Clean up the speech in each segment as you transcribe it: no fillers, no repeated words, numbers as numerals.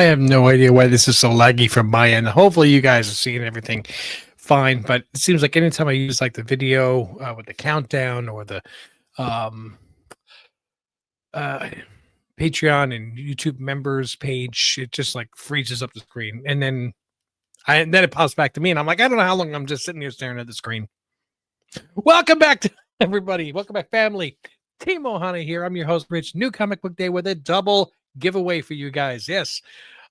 I have no idea why this is so laggy from my end. Hopefully you guys are seeing everything fine, but it seems like anytime I use like the video with the countdown or the um, uh, Patreon and YouTube members page, it just like freezes up the screen. And then it pops back to me and I'm like, I don't know how long I'm just sitting here staring at the screen. Welcome back to everybody. Welcome back, family. Team Ohana here. I'm your host, Rich. New Comic Book Day with a double giveaway for you guys. Yes.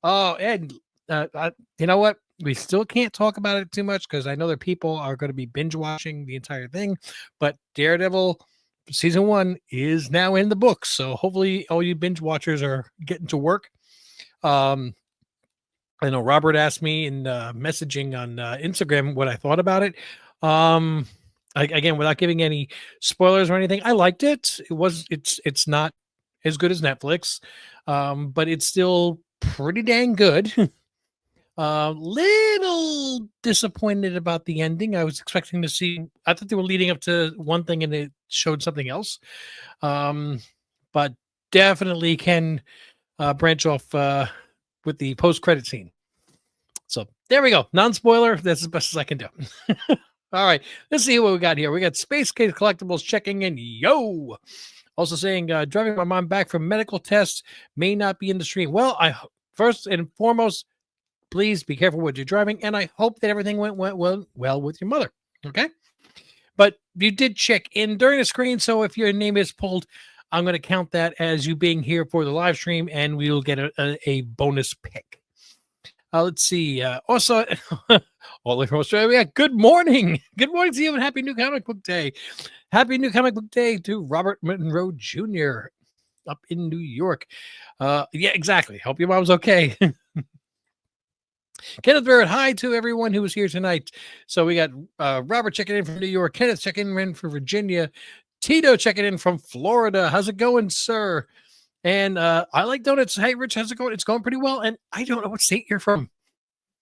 Oh, and you know what? We still can't talk about it too much because I know that people are going to be binge watching the entire thing. But Daredevil season 1 is now in the books, so hopefully all you binge watchers are getting to work. I know Robert asked me in messaging on Instagram what I thought about it. Again, without giving any spoilers or anything, I liked it. It's not as good as Netflix, but it's still pretty dang good. Little disappointed about the ending. I was expecting to see. I thought they were leading up to one thing and it showed something else. But definitely can branch off with the post-credit scene. So there we go. Non-spoiler. That's as best as I can do. All right, let's see what we got here. We got Space Case Collectibles checking in. Yo! Also saying, driving my mom back from medical tests may not be in the stream. Well, first and foremost, please be careful what you're driving, and I hope that everything went well with your mother. Okay? But you did check in during the screen, so if your name is pulled, I'm going to count that as you being here for the live stream, and we'll get a bonus pick. Let's see. Also, all the way from Australia, good morning. Good morning to you and happy new comic book day. Happy new comic book day to Robert Monroe Jr. up in New York. Yeah, exactly. Hope your mom's okay. Kenneth Barrett, hi to everyone who was here tonight. So we got Robert checking in from New York, Kenneth checking in from Virginia, Tito checking in from Florida. How's it going, sir? And I like donuts. Hey, Rich, how's it going? It's going pretty well. And I don't know what state you're from.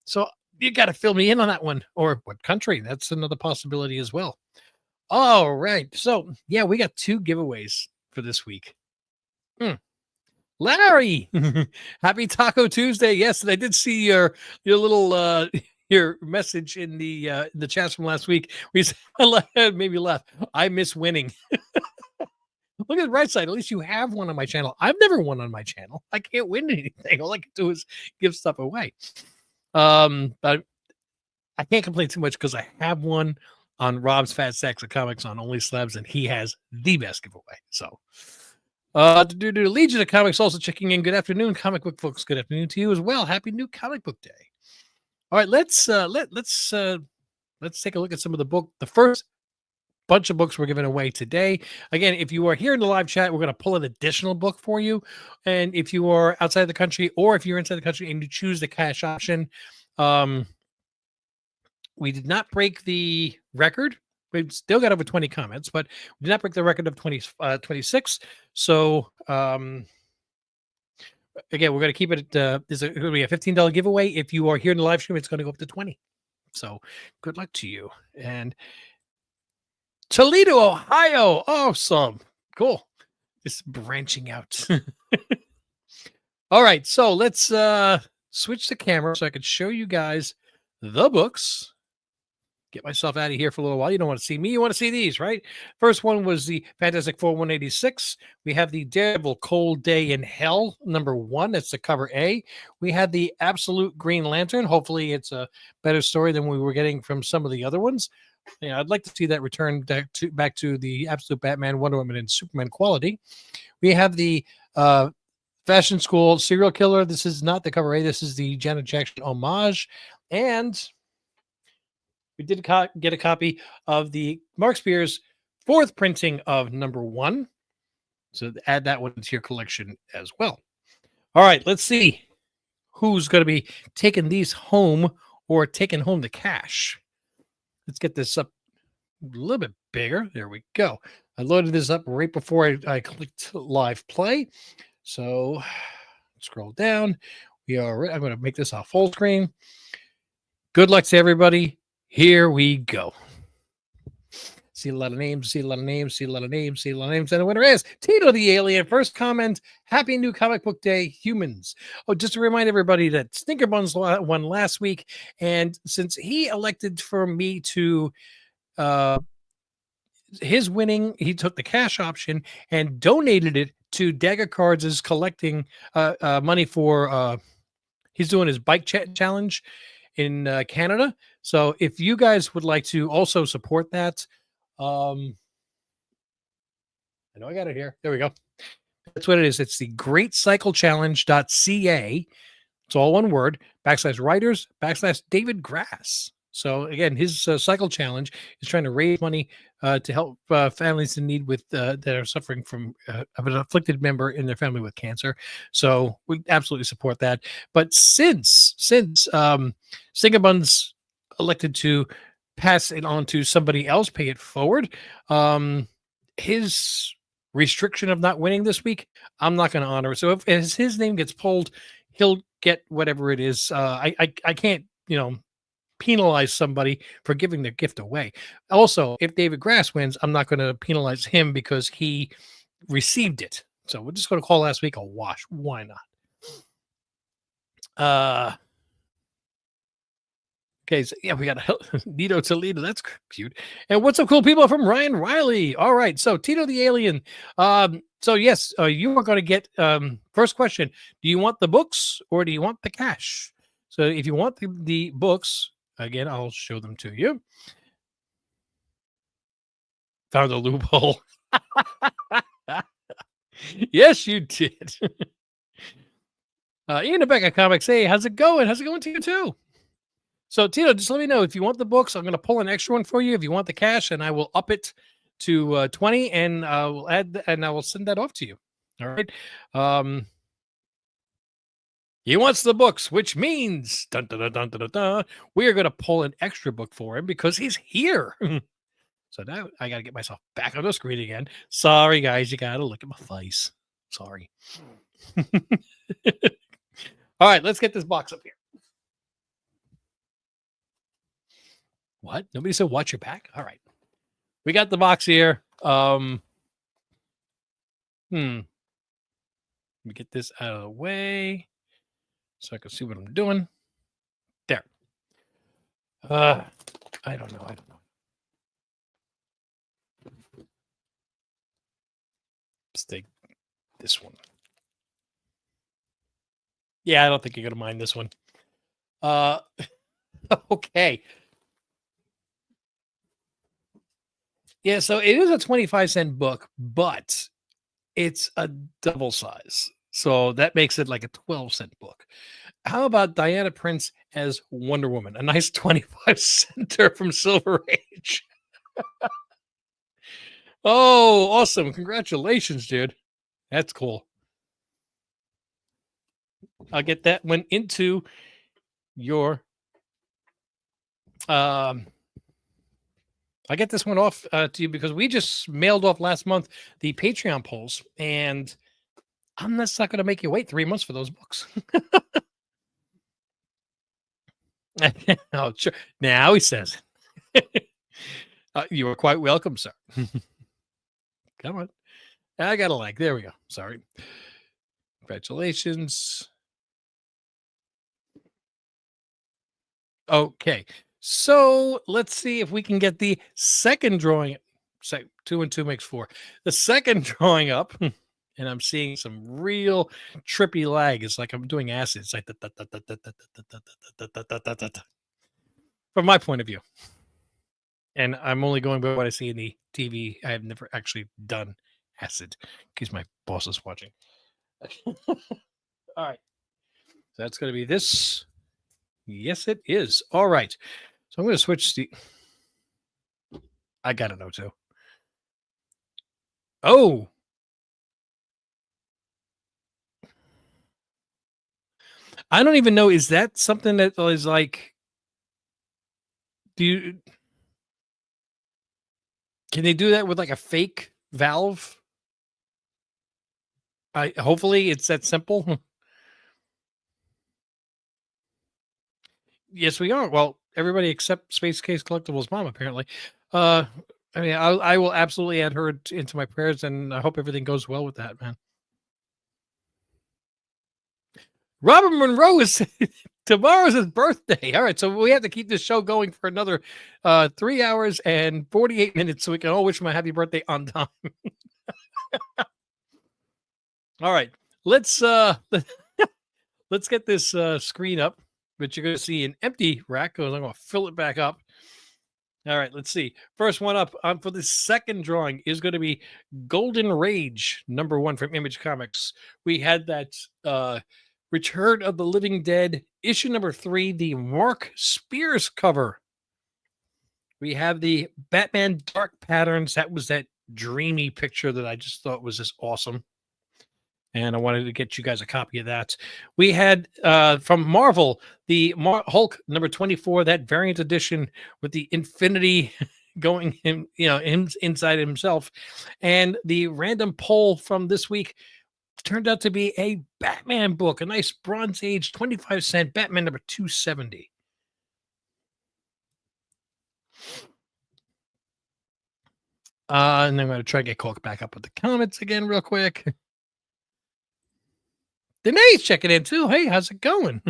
So you got to fill me in on that one. Or what country? That's another possibility as well. All right. So, yeah, we got 2 giveaways for this week. Larry, happy Taco Tuesday. Yes, and I did see your little your message in the chats from last week. Made me laugh. I miss winning. Look at the right side. At least you have one on my channel. I've never won on my channel. I can't win anything. All I can do is give stuff away. But I can't complain too much because I have one on Rob's Fat Stacks of Comics on Only Slabs, and he has the best giveaway. So, Legion of Comics also checking in. Good afternoon, comic book folks. Good afternoon to you as well. Happy new comic book day. All right, let's take a look at some of the first bunch of books we're giving away today. Again, if you are here in the live chat, we're going to pull an additional book for you. And if you are outside the country or if you're inside the country and you choose the cash option, we did not break the record. We've still got over 20 comments, but we did not break the record of 26. So, again, we're going to keep it at, there's going to be a $15 giveaway. If you are here in the live stream, it's going to go up to 20. So good luck to you. And Toledo, Ohio. Awesome. Cool. Just branching out. All right. So let's switch the camera so I can show you guys the books. Get myself out of here for a little while. You don't want to see me. You want to see these, right? First one was the Fantastic Four 186. We have the Daredevil Cold Day in Hell, #1. That's the cover A. We had the Absolute Green Lantern. Hopefully it's a better story than we were getting from some of the other ones. Yeah, I'd like to see that return back to the Absolute Batman, Wonder Woman, and Superman quality. We have the Fashion School Serial Killer. This is not the cover A. This is the Janet Jackson homage. And we did get a copy of the Mark Spears 4th printing of #1. So add that one to your collection as well. All right, let's see who's going to be taking these home or taking home the cash. Let's get this up a little bit bigger. There we go. I loaded this up right before I clicked live play. So scroll down. I'm going to make this a full screen. Good luck to everybody. Here we go. See a lot of names, see a lot of names, see a lot of names, see a lot of names. And the winner is Tito the Alien. First comment, happy new comic book day, humans. Oh, just to remind everybody that Stinker Buns won last week. And since he elected for me to his winning, he took the cash option and donated it to Dagger Cards is collecting money for he's doing his bike challenge in Canada. So if you guys would like to also support that, I know I got it here. There we go. That's what it is. It's the greatcyclechallenge.ca. It's all one word, /writers, /David Grass. So again, his cycle challenge is trying to raise money to help families in need with that are suffering from of an afflicted member in their family with cancer. So we absolutely support that. But since Singabuns elected to pass it on to somebody else, pay it forward, his restriction of not winning this week, I'm not going to honor it. So if his name gets pulled, he'll get whatever it is. I can't, penalize somebody for giving their gift away. Also, if David Grass wins, I'm not going to penalize him because he received it. So we're just going to call last week a wash. Why not? Okay, so yeah, we got Nito Toledo. That's cute. And what's up, cool people, from Ryan Riley. All right, so Tito the Alien. So yes, you are going to get first question. Do you want the books or do you want the cash? So if you want the books, again, I'll show them to you. Found a loophole. Yes, you did. Ian Rebecca Comics. Hey, how's it going? How's it going to you too? So, Tito, just let me know if you want the books. I'm going to pull an extra one for you. If you want the cash, and I will up it to 20, and we'll add, and I will send that off to you. All right. He wants the books, which means we are going to pull an extra book for him because he's here. So now I got to get myself back on the screen again. Sorry, guys. You got to look at my face. Sorry. All right, let's get this box up here. What? Nobody said watch your back? All right. We got the box here. Let me get this out of the way so I can see what I'm doing. There. I don't know. Let's take this one. Yeah, I don't think you're going to mind this one. Okay. Yeah, so it is a 25-cent book, but it's a double size. So that makes it like a 12-cent book. How about Diana Prince as Wonder Woman? A nice 25-center from Silver Age. Oh, awesome. Congratulations, dude. That's cool. I'll get that one into your I get this one off to you because we just mailed off last month the Patreon polls, and I'm not going to make you wait 3 months for those books. Oh, sure. Now he says, you are quite welcome, sir. Come on. I got a like. There we go. Sorry. Congratulations. Okay. So let's see if we can get the second drawing. Say 2 and 2 makes 4. The second drawing up, and I'm seeing some real trippy lag. It's like I'm doing acid. It's like from my point of view. And I'm only going by what I see in the TV. I have never actually done acid in case my boss is watching. All right. So that's going to be this. Yes, it is. All right. So I'm going to switch the. I got to know too. Oh. I don't even know. Is that something that is like. Can they do that with like a fake valve? Hopefully it's that simple. Yes, we are. Well, everybody except Space Case Collectibles mom, apparently. I mean, I will absolutely add her into my prayers, and I hope everything goes well with that, man. Robert Monroe is tomorrow's his birthday. All right, so we have to keep this show going for another 3 hours and 48 minutes, so we can all wish him a happy birthday on time. All right, let's let's get this screen up, but you're going to see an empty rack because I'm going to fill it back up. All right, let's see. First one up for the second drawing is going to be Golden Rage, #1 from Image Comics. We had that Return of the Living Dead, issue #3, the Mark Spears cover. We have the Batman Dark Patterns. That was that dreamy picture that I just thought was just awesome. And I wanted to get you guys a copy of that. We had from Marvel, the Hulk #24, that variant edition with the Infinity going him, inside himself. And the random poll from this week turned out to be a Batman book, a nice Bronze Age 25-cent Batman #270. And I'm going to try to get caught back up with the comments again real quick. Danae's checking in too. Hey, how's it going?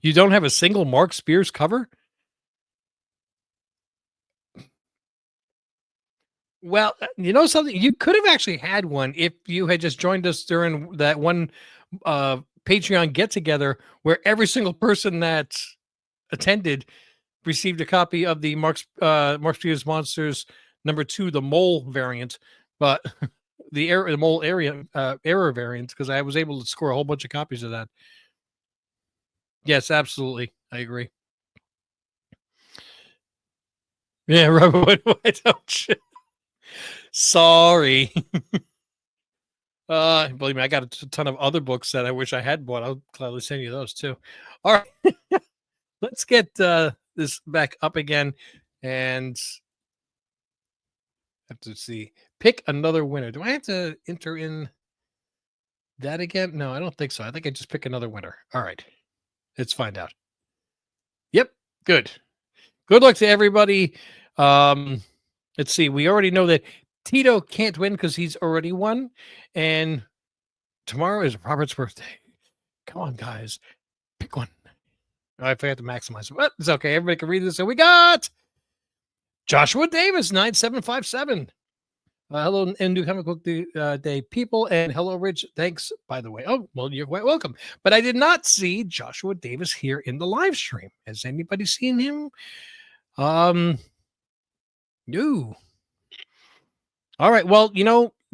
You don't have a single Mark Spears cover? Well, you know something? You could have actually had one if you had just joined us during that one Patreon get together where every single person that attended received a copy of the Mark Spears Monsters #2, the mole variant, but the mole error variant, because I was able to score a whole bunch of copies of that. Yes, absolutely. I agree. Yeah, Robert, why don't you? Sorry. Believe me, I got a ton of other books that I wish I had bought. I'll gladly send you those too. All right. Let's get this back up again and have to see. Pick another winner. Do I have to enter in that again? No, I don't think so. I think I just pick another winner. All right. Let's find out. Yep. Good. Good luck to everybody. Let's see. We already know that Tito can't win because he's already won. And tomorrow is Robert's birthday. Come on, guys. Pick one. I forgot to maximize it. But it's okay. Everybody can read this. So we got Joshua Davis, 9757. Hello, and New Comic Book Day people. And hello, Rich. Thanks, by the way. Oh, well, you're quite welcome. But I did not see Joshua Davis here in the live stream. Has anybody seen him? No. All right. Well,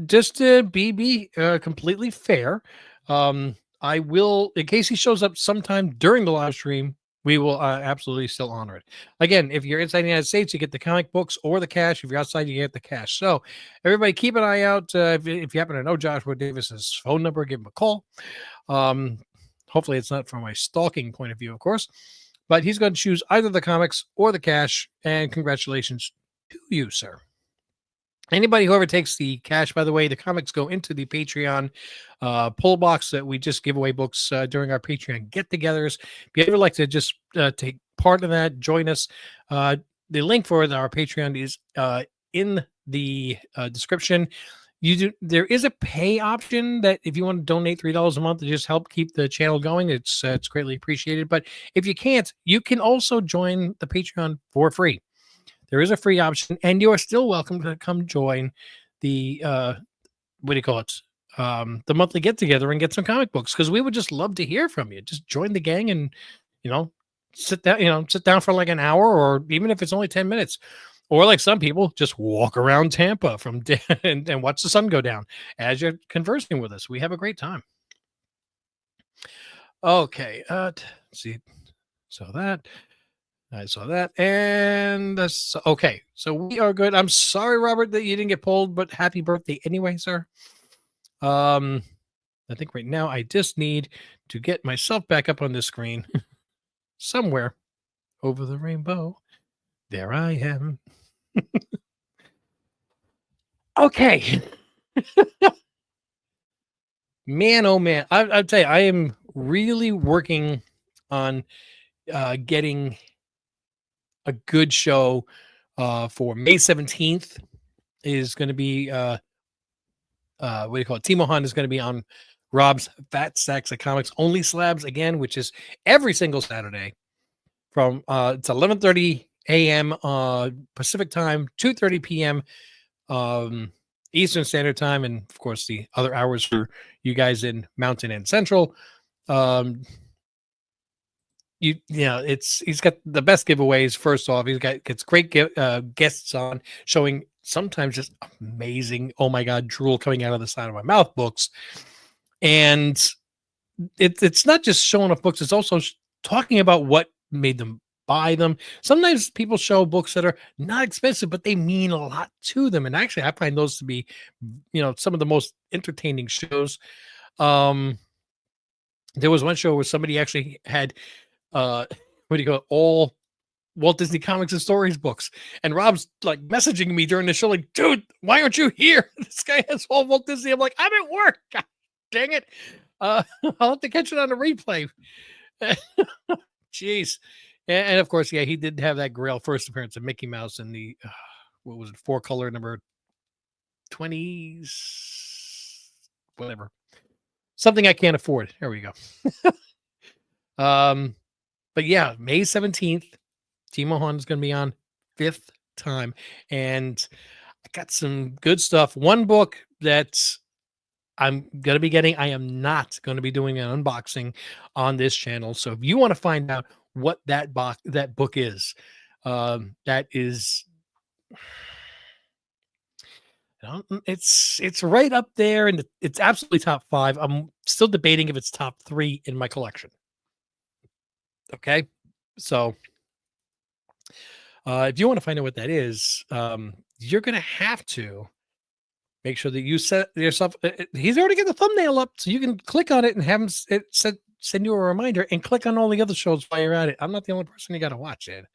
just to be completely fair, I will, in case he shows up sometime during the live stream, we will absolutely still honor it. Again, if you're inside the United States, you get the comic books or the cash. If you're outside, you get the cash. So everybody keep an eye out. If you happen to know Joshua Davis's phone number, give him a call. Hopefully it's not from a stalking point of view, of course, but he's going to choose either the comics or the cash. And congratulations to you, sir. Anybody who ever takes the cash, by the way, the comics go into the Patreon pull box that we just give away books during our Patreon get-togethers. If you ever like to just take part in that, join us. The link for our Patreon is in the description. There is a pay option that if you want to donate $3 a month to just help keep the channel going, it's greatly appreciated. But if you can't, you can also join the Patreon for free. There is a free option, and you are still welcome to come join the what do you call it? The monthly get together and get some comic books, because we would just love to hear from you. Just join the gang and sit down for like an hour, or even if it's only 10 minutes, or like some people just walk around Tampa and watch the sun go down as you're conversing with us. We have a great time. Okay, let's see. So that. I saw that, and that's okay. So we are good. I'm sorry, Robert, that you didn't get pulled, but happy birthday anyway, sir. I think right now I just need to get myself back up on the screen somewhere over the rainbow. There I am. Okay. Man, oh man, I'll tell you, I am really working on getting a good show for May 17th. Is going to be what do you call it? Timo Hunt is going to be on Rob's Fat Stacks of Comics Only Slabs again, which is every single Saturday from it's 11:30 a.m. Pacific time, 2:30 p.m. Eastern Standard Time, and of course the other hours for you guys in Mountain and Central. He's got the best giveaways. First off, gets great guests on, showing sometimes just amazing, oh my god, drool coming out of the side of my mouth books. And it's not just showing off books, it's also talking about what made them buy them. Sometimes people show books that are not expensive, but they mean a lot to them. And actually, I find those to be, some of the most entertaining shows. There was one show where somebody actually had all Walt Disney Comics and Stories books, and Rob's like messaging me during the show like, dude, why aren't you here? This guy has all Walt Disney. I'm like, I'm at work, god dang it. I'll have to catch it on the replay. Jeez. And of course, yeah, he did have that Grail first appearance of Mickey Mouse in the what was it, 4-color number 20s, whatever, something I can't afford. There we go. But yeah, May 17th, Timo Hunt is going to be on 5th time. And I got some good stuff. One book that I'm going to be getting, I am not going to be doing an unboxing on this channel. So if you want to find out what that book is, that is, it's right up there, and it's absolutely top 5. I'm still debating if it's top 3 in my collection. Okay, so if you want to find out what that is, you're going to have to make sure that you set yourself. He's already got the thumbnail up, so you can click on it and have him send you a reminder, and click on all the other shows while you're at it. I'm not the only person you got to watch it.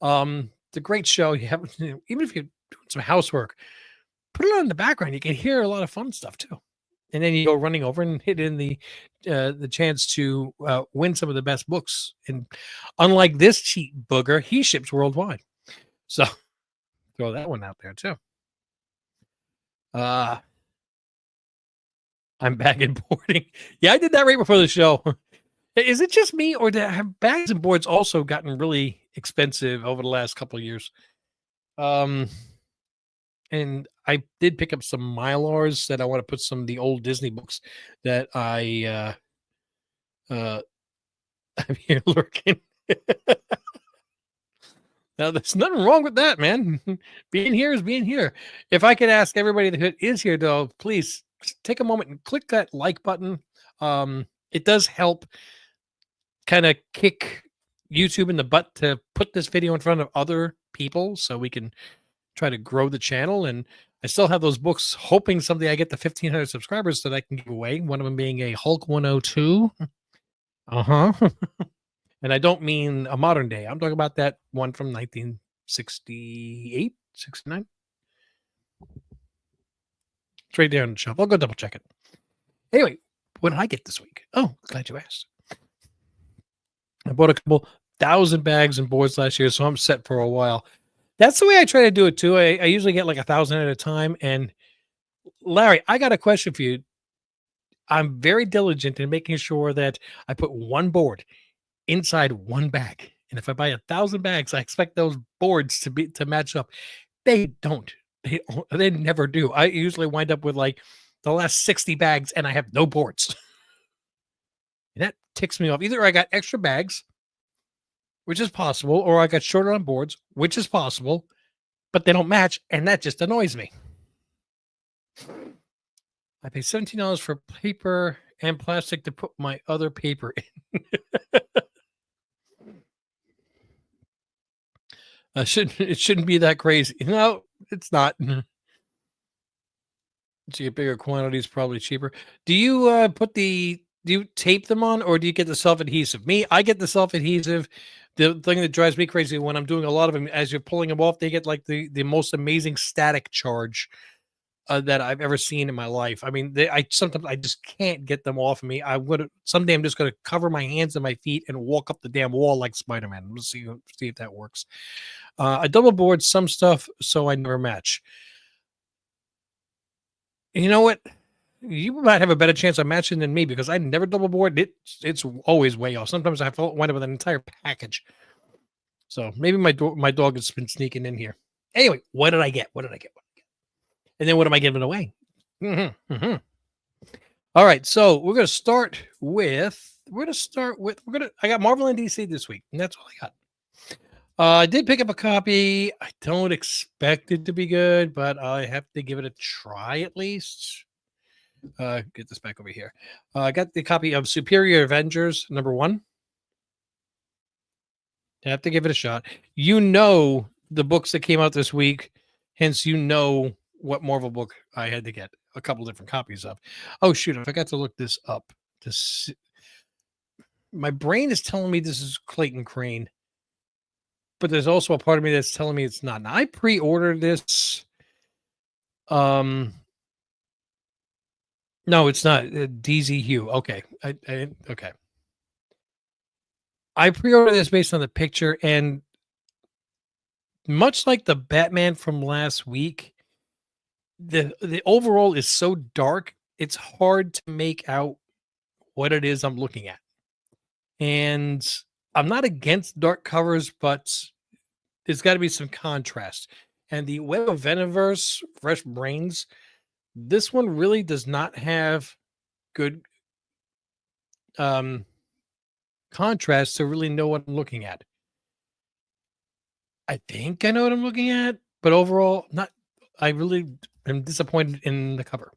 It's a great show. You have, even if you're doing some housework, put it on in the background. You can hear a lot of fun stuff too. And then you go running over and hit in the chance to win some of the best books. And unlike this cheap booger, he ships worldwide. So throw that one out there too. I'm bag and boarding. Yeah, I did that right before the show. Is it just me, or have bags and boards also gotten really expensive over the last couple of years? And I did pick up some Mylars that I want to put some of the old Disney books that I'm here lurking. Now, there's nothing wrong with that, man. Being here is being here. If I could ask everybody that is here, though, please take a moment and click that like button. It does help kind of kick YouTube in the butt to put this video in front of other people so we can try to grow the channel. And I still have those books, hoping someday I get the 1,500 subscribers that I can give away. One of them being a Hulk 102. And I don't mean a modern day. I'm talking about that one from 1968, 69. It's right there on the shelf. I'll go double check it. Anyway, what did I get this week? Oh, glad you asked. I bought a couple 1,000 bags and boards last year, so I'm set for a while. That's the way I try to do it too. I usually get like 1,000 at a time. And Larry, I got a question for you. I'm very diligent in making sure that I put one board inside one bag. And if I buy 1,000 bags, I expect those boards to match up. They don't. They never do. I usually wind up with like the last 60 bags and I have no boards. And that ticks me off. Either I got extra bags, which is possible, or I got shorter on boards, which is possible, but they don't match, and that just annoys me. I pay $17 for paper and plastic to put my other paper in. It shouldn't be that crazy. No, it's not. To get bigger quantities, probably cheaper. Do you do you tape them on, or do you get the self-adhesive? Me, I get the self-adhesive. The thing that drives me crazy when I'm doing a lot of them, as you're pulling them off, they get like the most amazing static charge. that I've ever seen in my life. I mean, I sometimes I just can't get them off of me. I would someday I'm just going to cover my hands and my feet and walk up the damn wall like Spider-Man. We'll see if that works. I double board some stuff so I never match. You know what? You might have a better chance of matching than me because I never double board. It's always way off. Sometimes I wind up with an entire package. So maybe my dog has been sneaking in here. Anyway, what did I get? What did I get? And then what am I giving away? All right, so we're gonna start with I got Marvel and DC this week, and that's all I got. I did pick up a copy. I don't expect it to be good, but I have to give it a try at least. Get this back over here. I got the copy of Superior Avengers #1. I have to give it a shot. You know the books that came out this week, hence you know what Marvel book I had to get a couple different copies of. Oh shoot, I forgot to look this up. My brain is telling me this is Clayton Crane, but there's also a part of me that's telling me it's not. Now, I pre-ordered this. No, it's not. DZ Hugh. Okay. Okay. I pre-ordered this based on the picture, and much like the Batman from last week, the overall is so dark, it's hard to make out what it is I'm looking at. And I'm not against dark covers, but there's got to be some contrast. And the Web of Venomverse, Fresh Brains, this one really does not have good contrast to really know what I'm looking at. I think I know what I'm looking at, but overall, not. I really am disappointed in the cover.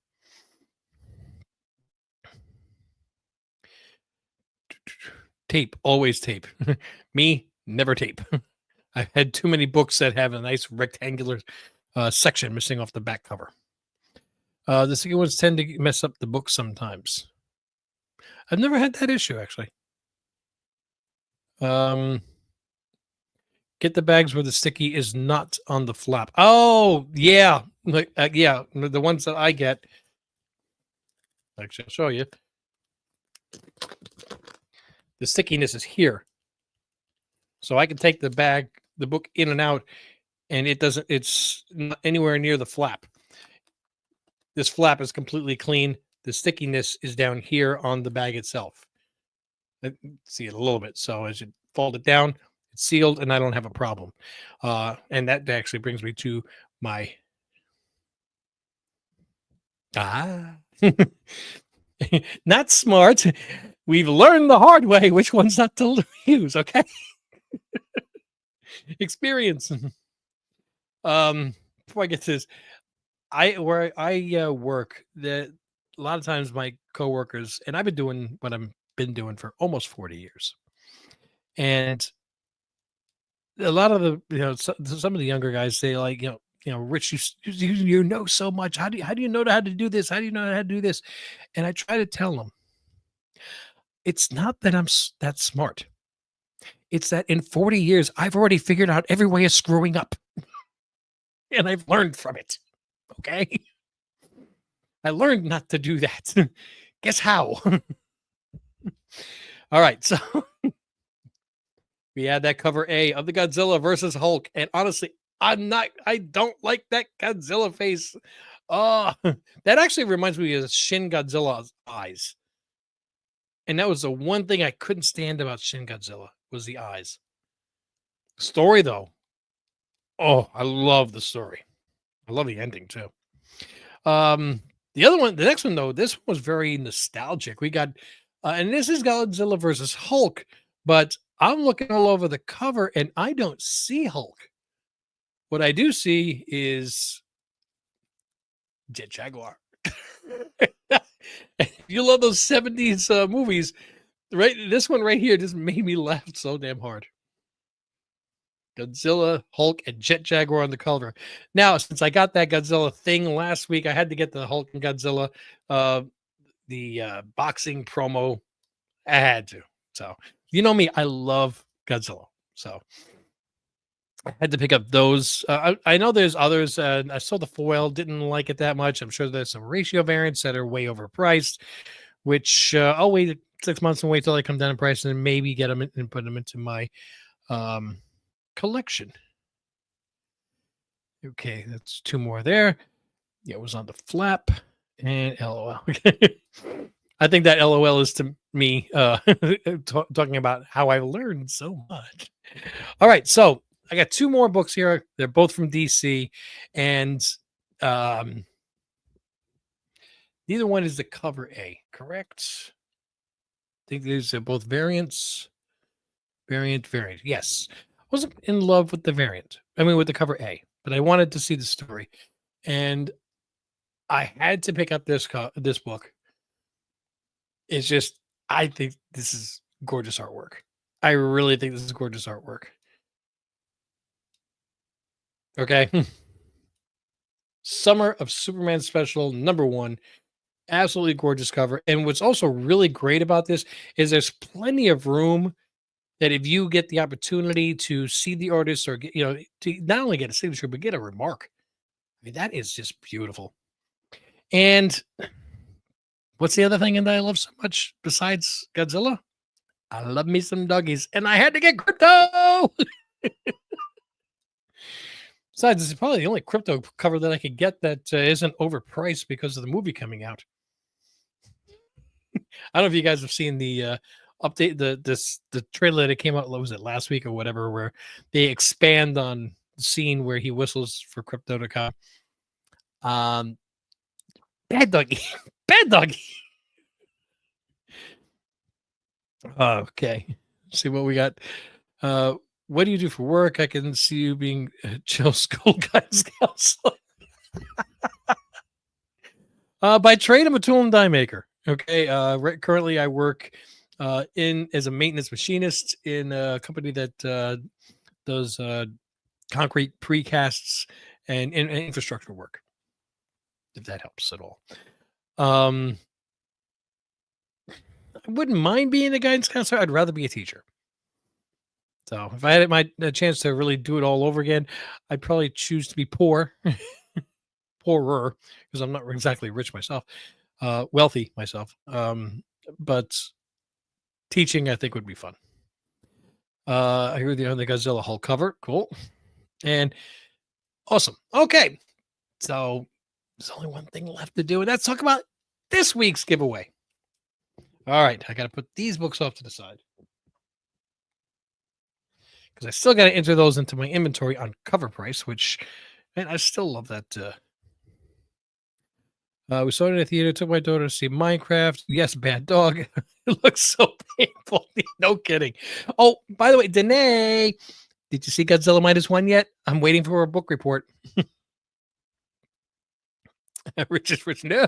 Tape, always tape. Me, never tape. I've had too many books that have a nice rectangular section missing off the back cover. The second ones tend to mess up the book sometimes. I've never had that issue, actually. Get the bags where the sticky is not on the flap. Oh, yeah. Yeah, the ones that I get. Actually, I'll show you. The stickiness is here. So I can take the book in and out, and it's not anywhere near the flap. This flap is completely clean. The stickiness is down here on the bag itself. See it a little bit. So as you fold it down, it's sealed, and I don't have a problem. And that actually brings me to my not smart. We've learned the hard way which one's not to use. Okay, experience. Before I get to this, where I work, a lot of times my coworkers, and I've been doing what I've been doing for almost 40 years, and a lot of the some of the younger guys say like Rich, you know so much. How do you know how to do this? How do you know how to do this? And I try to tell them it's not that I'm that smart. It's that in 40 years I've already figured out every way of screwing up, and I've learned from it. Okay, I learned not to do that. Guess how? All right, so we had that cover A of the Godzilla versus Hulk, and honestly, I don't like that Godzilla face. Oh, that actually reminds me of Shin Godzilla's eyes. And that was the one thing I couldn't stand about Shin Godzilla was the eyes. Story though. Oh, I love the story. I love the ending too. The next one though, this one was very nostalgic. We got and this is Godzilla versus Hulk, but I'm looking all over the cover and I don't see Hulk. What I do see is Jet Jaguar. You love those 70s movies, right? This one right here just made me laugh so damn hard. Godzilla, Hulk, and Jet Jaguar on the cover. Now, since I got that Godzilla thing last week, I had to get the Hulk and Godzilla, the boxing promo. I had to. So, you know me, I love Godzilla. So, I had to pick up those. I know there's others. I saw the foil, didn't like it that much. I'm sure there's some ratio variants that are way overpriced, which I'll wait 6 months and wait till they come down in price and then maybe get them and put them into my um, collection. Okay, that's two more there. Yeah, it was on the flap and LOL. I think that LOL is to me talking about how I learned so much. All right, so I got two more books here. They're both from DC, and um, neither one is the cover A, correct? I think these are both variants. Variant. Yes. I wasn't in love with the variant. I mean, with the cover A, but I wanted to see the story. And I had to pick up this book. It's just, I think this is gorgeous artwork. I really think this is gorgeous artwork. Okay. Summer of Superman Special #1. Absolutely gorgeous cover. And what's also really great about this is there's plenty of room that if you get the opportunity to see the artist or get, to not only get a signature, but get a remark. I mean, that is just beautiful. And what's the other thing that I love so much besides Godzilla? I love me some doggies, and I had to get crypto. Besides, this is probably the only crypto cover that I could get that isn't overpriced because of the movie coming out. I don't know if you guys have seen the update, the trailer that came out. What was it, last week or whatever, where they expand on the scene where he whistles for crypto to come. Bad doggy, bad doggy. Okay, let's see what we got. What do you do for work? I can see you being a chill school guidance counselor. By trade, I'm a tool and die maker. Okay. Currently, I work in as a maintenance machinist in a company that does concrete precasts and infrastructure work. If that helps at all. I wouldn't mind being a guidance counselor. I'd rather be a teacher. So if I had a chance to really do it all over again, I'd probably choose to be poorer, because I'm not exactly rich myself, wealthy myself. But teaching, I think, would be fun. I hear the Godzilla Hulk cover. Cool. And awesome. Okay. So there's only one thing left to do, and that's talk about this week's giveaway. All right. I got to put these books off to the side because I still got to enter those into my inventory on cover price, which, man, I still love that. We saw it in the theater. Took my daughter to see Minecraft. Yes, bad dog. It looks so painful. No kidding. Oh, by the way, Danae, did you see Godzilla -1 yet? I'm waiting for a book report. Rich is rich. No,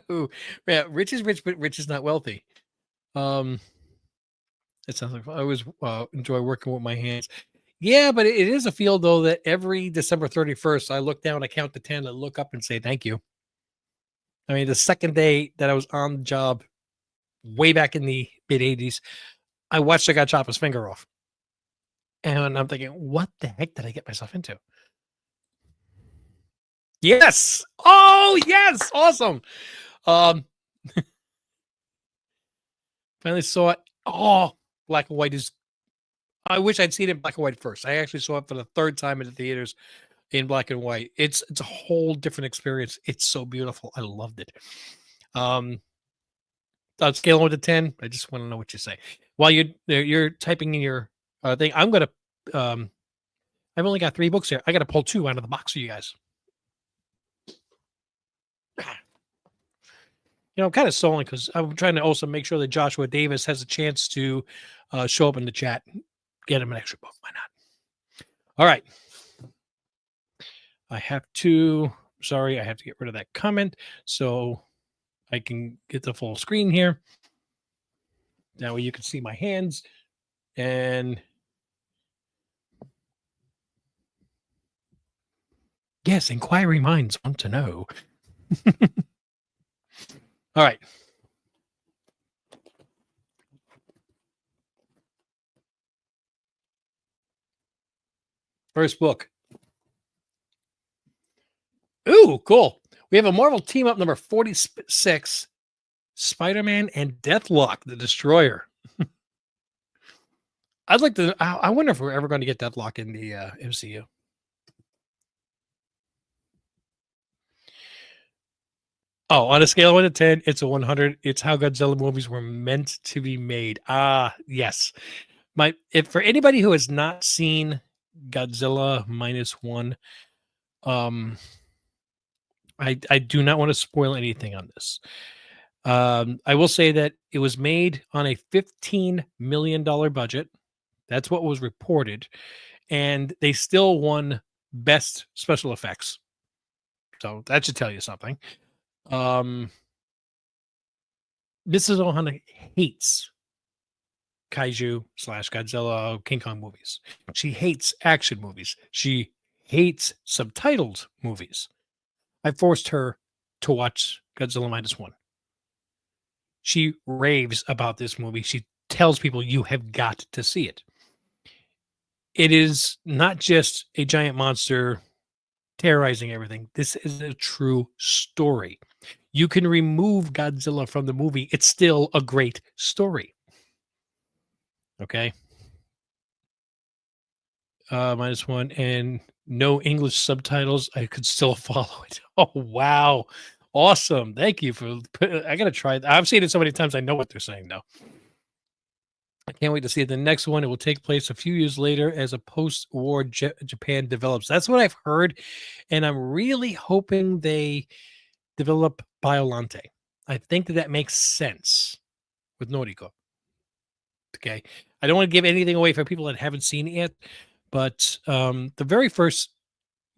yeah, rich is rich, but rich is not wealthy. It sounds like I always enjoy working with my hands. Yeah, but it is a field though that every December 31st, I look down, I count to 10, I look up and say thank you. I mean, the second day that I was on the job, way back in the mid 80s, I watched a guy chop his finger off. And I'm thinking, what the heck did I get myself into? Yes. Oh, yes. Awesome. Um, finally saw it. Oh, black and white is. I wish I'd seen it in black and white first. I actually saw it for the third time in the theaters in black and white. It's a whole different experience. It's so beautiful. I loved it. On scale 1 to 10, I just want to know what you say. While you're typing in your thing, I'm gonna. I've only got 3 books here. I got to pull 2 out of the box for you guys. I'm kind of stalling because I'm trying to also make sure that Joshua Davis has a chance to show up in the chat. Get him an extra book. Why not? All right. I have to get rid of that comment so I can get the full screen here. Now you can see my hands and yes, inquiring minds want to know. All right. First book, Ooh, cool. We have a Marvel team up number 46, Spider-Man and Deathlock, the Destroyer. I'd like to. I wonder if we're ever going to get Deathlock in the MCU. Oh, on a scale of 1 to 10, it's a 100. It's how Godzilla movies were meant to be made. Ah, yes. If for anybody who has not seen Godzilla minus one, um, I do not want to spoil anything on this. I will say that it was made on a $15 million budget. That's what was reported, and they still won best special effects. So that should tell you something. Um, Mrs. Ohana hates kaiju slash Godzilla King Kong movies. She hates action movies. She hates subtitled movies. I forced her to watch Godzilla minus one. She raves about this movie. She tells people you have got to see it. It is not just a giant monster terrorizing everything. This is a true story. You can remove Godzilla from the movie. It's still a great story. Okay. Minus one and no English subtitles. I could still follow it. Oh, wow. Awesome. Thank you for, I got to try. I've seen it so many times. I know what they're saying now. I can't wait to see it. The next one, it will take place a few years later as a post-war Japan develops. That's what I've heard. And I'm really hoping they develop Biolante. I think that makes sense with Noriko. Okay. I don't want to give anything away for people that haven't seen it yet, but the very first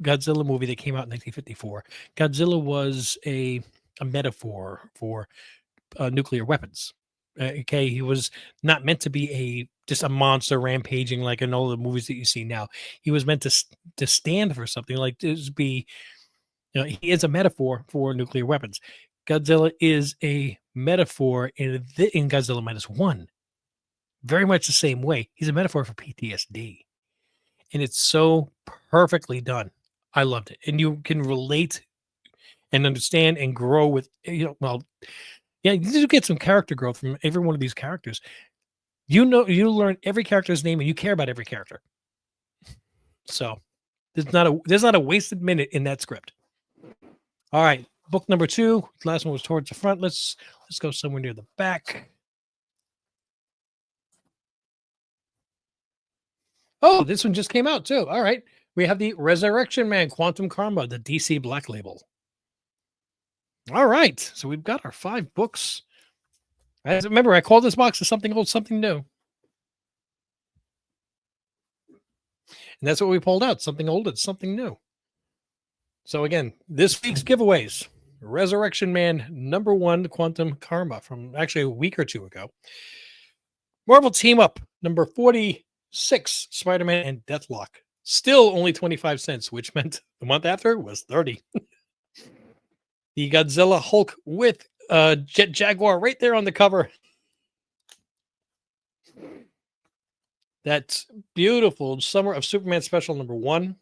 Godzilla movie that came out in 1954, Godzilla was a metaphor for nuclear weapons. Okay, he was not meant to be just a monster rampaging like in all the movies that you see now. He was meant to stand for something, like to be. He is a metaphor for nuclear weapons. Godzilla is a metaphor in Godzilla minus one, very much the same way. He's a metaphor for PTSD, and it's so perfectly done. I loved it, and you can relate and understand and grow with. Well, yeah, you do get some character growth from every one of these characters. You learn every character's name, and you care about every character. So there's not a wasted minute in that script. All right, book number 2. The last one was towards the front. Let's go somewhere near the back. Oh, this one just came out too. All right, we have the Resurrection Man, Quantum Karma, the DC Black Label. All right, so we've got our 5 books. Remember, I called this box something old, something new. And that's what we pulled out, something old and something new. So again, this week's giveaways, Resurrection Man number 1, Quantum Karma, from actually a week or 2 ago. Marvel Team Up number 46, Spider-Man and Deathlock. Still only 25 cents, which meant the month after was 30. The Godzilla Hulk with Jet Jaguar right there on the cover. That's beautiful. Summer of Superman special number 1.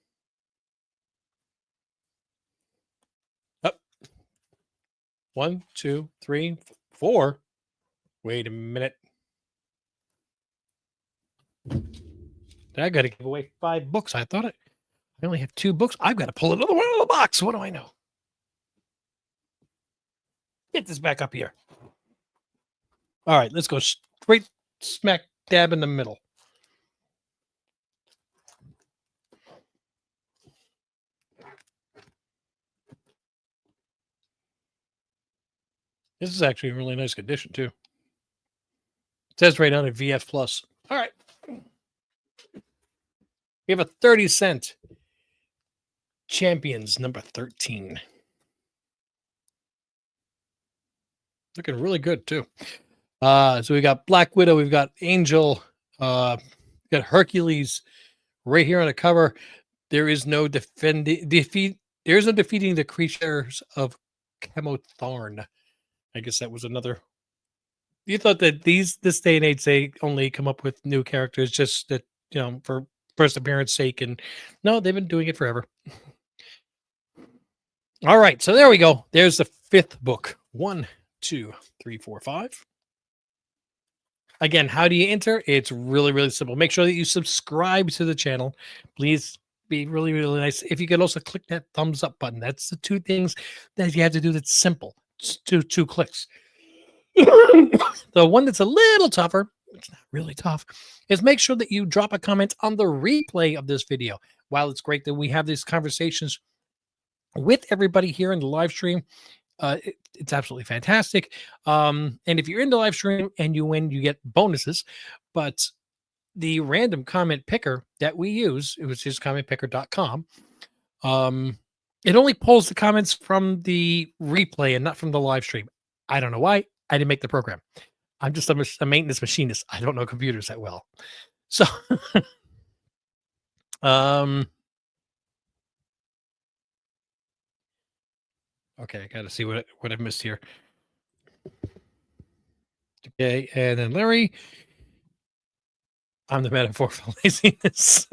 Up. 1, 2, 3, 4. Wait a minute. I got to give away 5 books. I only have 2 books. I've got to pull another one out of the box. What do I know? Get this back up here. All right, let's go straight smack dab in the middle. This is actually a really nice condition, too. It says right on it, VF Plus. All right. We have a 30-cent Champions number 13. Looking really good, too. So we got Black Widow, we've got Angel, we got Hercules right here on the cover. There is no defeating the creatures of Chemotharn. I guess that was another. You thought that this day and age they only come up with new characters just that for first appearance sake, and no, they've been doing it forever. All right, so there we go. There's the fifth book. 1, 2, 3, 4, 5. Again, how do you enter? It's really, really simple. Make sure that you subscribe to the channel. Please be really, really nice. If you could also click that thumbs up button. That's the two things that you have to do that's simple. It's two clicks. The one that's a little tougher, it's not really tough, is make sure that you drop a comment on the replay of this video. While it's great that we have these conversations with everybody here in the live stream, it's absolutely fantastic. And if you're in the live stream and you win, you get bonuses. But the random comment picker that we use, it was just commentpicker.com. It only pulls the comments from the replay and not from the live stream. I don't know why. I didn't make the program. I'm just a maintenance machinist. I don't know computers that well. So, okay, I got to see what I missed here. Okay, and then Larry, I'm the metaphor for laziness.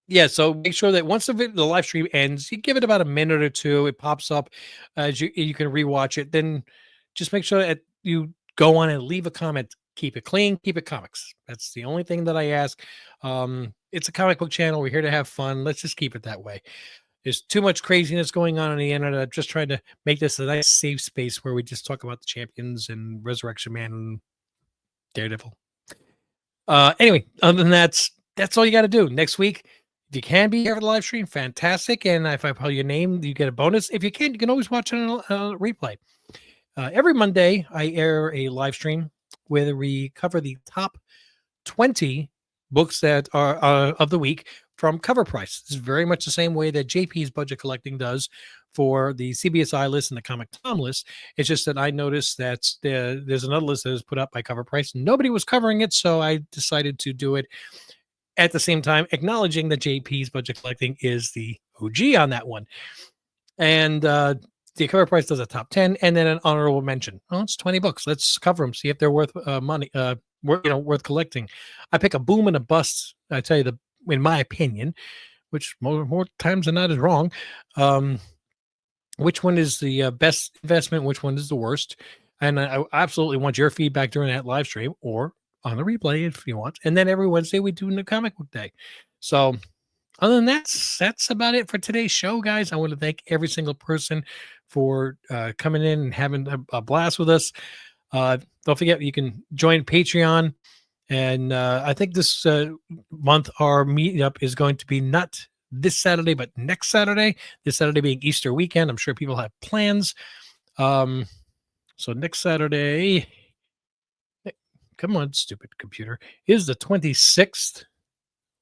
Yeah, so make sure that once the live stream ends, you give it about a minute or two. It pops up as you can rewatch it. Then just make sure that you go on and leave a comment. Keep it clean. Keep it comics. That's the only thing that I ask. It's a comic book channel. We're here to have fun. Let's just keep it that way. There's too much craziness going on the internet. I'm just trying to make this a nice safe space where we just talk about the champions and Resurrection Man and Daredevil. Anyway, other than that's all you got to do. Next week, if you can be here for the live stream, fantastic. And if I call your name, you get a bonus. If you can't, you can always watch it on a replay. Every Monday, I air a live stream where we cover the top 20 books that are of the week from cover price. It's very much the same way that JP's budget collecting does for the CBSI list and the Comic Tom list. It's just that I noticed that there's another list that is put up by cover price. Nobody was covering it, so I decided to do it at the same time, acknowledging that JP's budget collecting is the OG on that one. And the cover price does a top 10 and then an honorable mention. Oh, it's 20 books. Let's cover them, see if they're worth money, worth collecting. I pick a boom and a bust. I tell you, in my opinion, which more times than not is wrong, which one is the best investment, which one is the worst. And I absolutely want your feedback during that live stream or on the replay if you want. And then every Wednesday we do the comic book day. So other than that, that's about it for today's show, guys. I want to thank every single person for coming in and having a blast with us. Don't forget, you can join Patreon. And I think this month our meetup is going to be not this Saturday, but next Saturday. This Saturday being Easter weekend. I'm sure people have plans. So next Saturday, come on, stupid computer, is the 26th.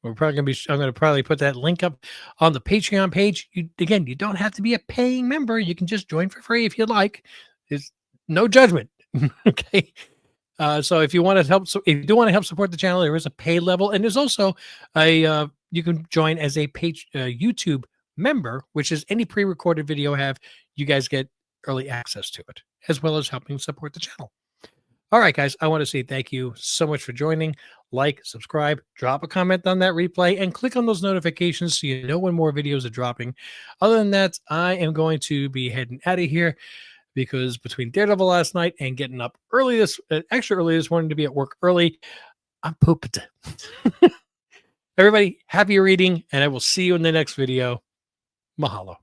I'm going to probably put that link up on the Patreon page. You don't have to be a paying member. You can just join for free if you'd like. There's no judgment. Okay. So if you want to help, if you do want to help support the channel, there is a pay level, and there's also a you can join as a YouTube member, which is any pre-recorded video I have. You guys get early access to it, as well as helping support the channel. All right, guys, I want to say thank you so much for joining. Like, subscribe, drop a comment on that replay, and click on those notifications so you know when more videos are dropping. Other than that, I am going to be heading out of here because between Daredevil last night and getting up early extra early this morning to be at work early, I'm pooped. Everybody, happy reading, and I will see you in the next video. Mahalo.